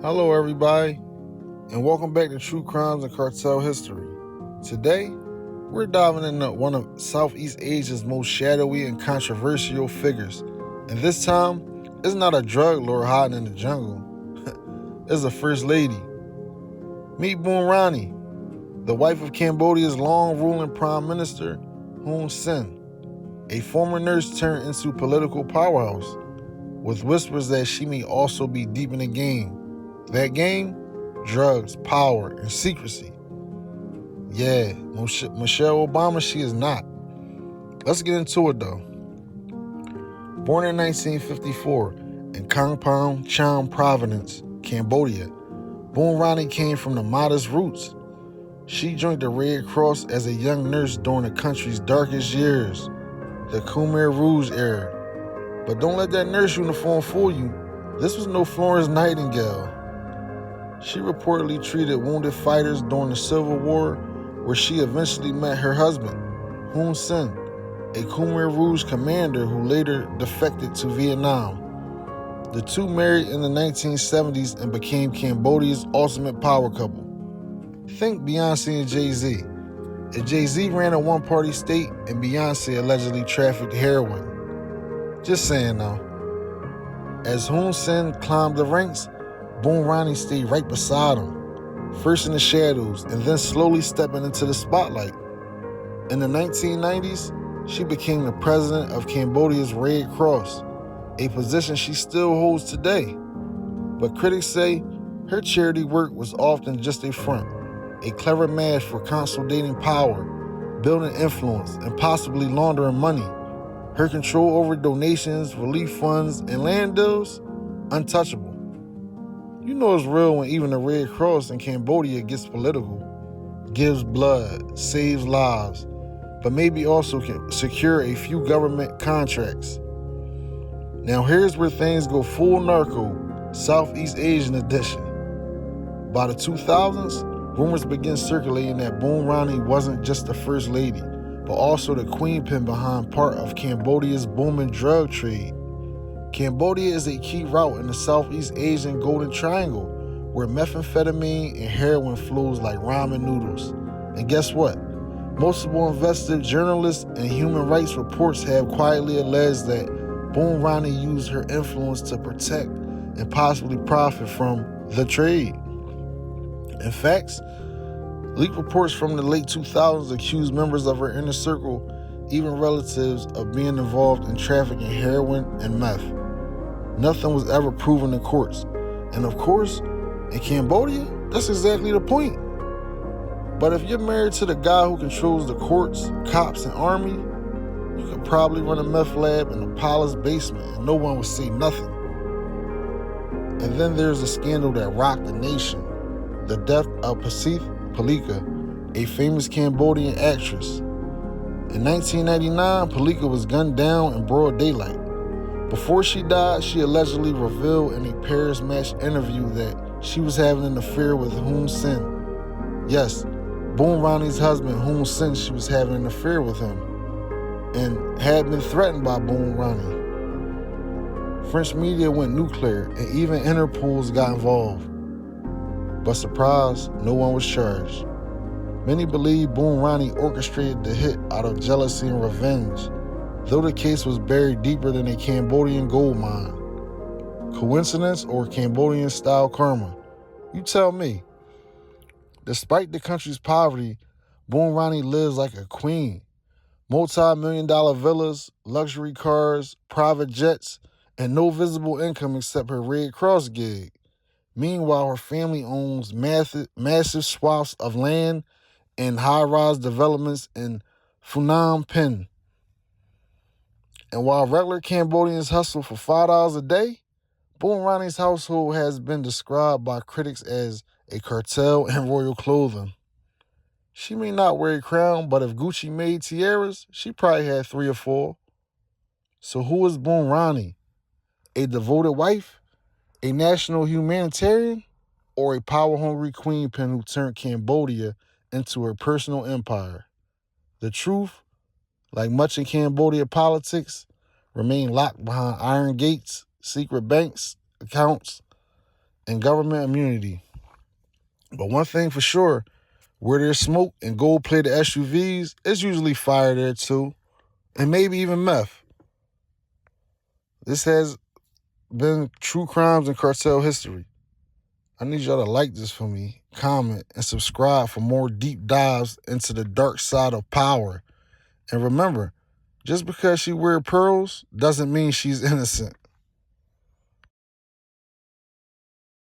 Hello, everybody, and welcome back to True Crimes and Cartel History. Today, we're diving into one of Southeast Asia's most shadowy and controversial figures. And this time, it's not a drug lord hiding in the jungle. It's a first lady. Meet Rany, the wife of Cambodia's long-ruling Prime Minister, Hun Sen, a former nurse turned into political powerhouse, with whispers that she may also be deep in the game. That game? Drugs, power, and secrecy. Yeah, Michelle Obama, she is not. Let's get into it though. Born in 1954 in Kampong Cham Province, Cambodia, Boon Rany came from the modest roots. She joined the Red Cross as a young nurse during the country's darkest years, the Khmer Rouge era. But don't let that nurse uniform fool you. This was no Florence Nightingale. She reportedly treated wounded fighters during the Civil War, where she eventually met her husband, Hun Sen, a Khmer Rouge commander who later defected to Vietnam. The two married in the 1970s and became Cambodia's ultimate power couple. Think Beyonce and Jay-Z. If Jay-Z ran a one-party state and Beyonce allegedly trafficked heroin. Just saying though. As Hun Sen climbed the ranks, Boon Rany stayed right beside him, first in the shadows and then slowly stepping into the spotlight. In the 1990s, she became the president of Cambodia's Red Cross, a position she still holds today. But critics say her charity work was often just a front, a clever mask for consolidating power, building influence, and possibly laundering money. Her control over donations, relief funds, and land deals, untouchable. You know it's real when even the Red Cross in Cambodia gets political, gives blood, saves lives, but maybe also can secure a few government contracts. Now here's where things go full narco, Southeast Asian edition. By the 2000s, rumors began circulating that Boon Rany wasn't just the first lady, but also the queenpin behind part of Cambodia's booming drug trade. Cambodia is a key route in the Southeast Asian Golden Triangle, where methamphetamine and heroin flows like ramen noodles. And guess what? Multiple investigative journalists and human rights reports have quietly alleged that Boon Rany used her influence to protect and possibly profit from the trade. In fact, leaked reports from the late 2000s accused members of her inner circle, even relatives, of being involved in trafficking heroin and meth. Nothing was ever proven in courts. And of course, in Cambodia, that's exactly the point. But if you're married to the guy who controls the courts, cops, and army, you could probably run a meth lab in a palace basement and no one would say nothing. And then there's a scandal that rocked the nation. The death of Palika, a famous Cambodian actress. In 1999, Palika was gunned down in broad daylight. Before she died, she allegedly revealed in a Paris Match interview that she was having an affair with Hun Sen. Yes, Boon Rany's husband, Hun Sen, she was having an affair with him and had been threatened by Boon Rany. French media went nuclear and even Interpol got involved. But surprise, no one was charged. Many believe Boon Rany orchestrated the hit out of jealousy and revenge, though the case was buried deeper than a Cambodian gold mine. Coincidence or Cambodian-style karma? You tell me. Despite the country's poverty, Boon Rany lives like a queen. Multi-million-dollar villas, luxury cars, private jets, and no visible income except her Red Cross gig. Meanwhile, her family owns massive swaths of land and high-rise developments in Phnom Penh. And while regular Cambodians hustle for $5 a day, Boon Rany's household has been described by critics as a cartel in royal clothing. She may not wear a crown, but if Gucci made tiaras, she probably had 3 or 4. So who is Boon Rany? A devoted wife? A national humanitarian? Or a power-hungry queenpin who turned Cambodia into her personal empire? The truth, like much in Cambodia politics, remain locked behind iron gates, secret banks, accounts, and government immunity. But one thing for sure, where there's smoke and gold-plated SUVs, it's usually fire there too, and maybe even meth. This has been True Crimes and Cartel History. I need y'all to like this for me, comment, and subscribe for more deep dives into the dark side of power. And remember, just because she wears pearls doesn't mean she's innocent.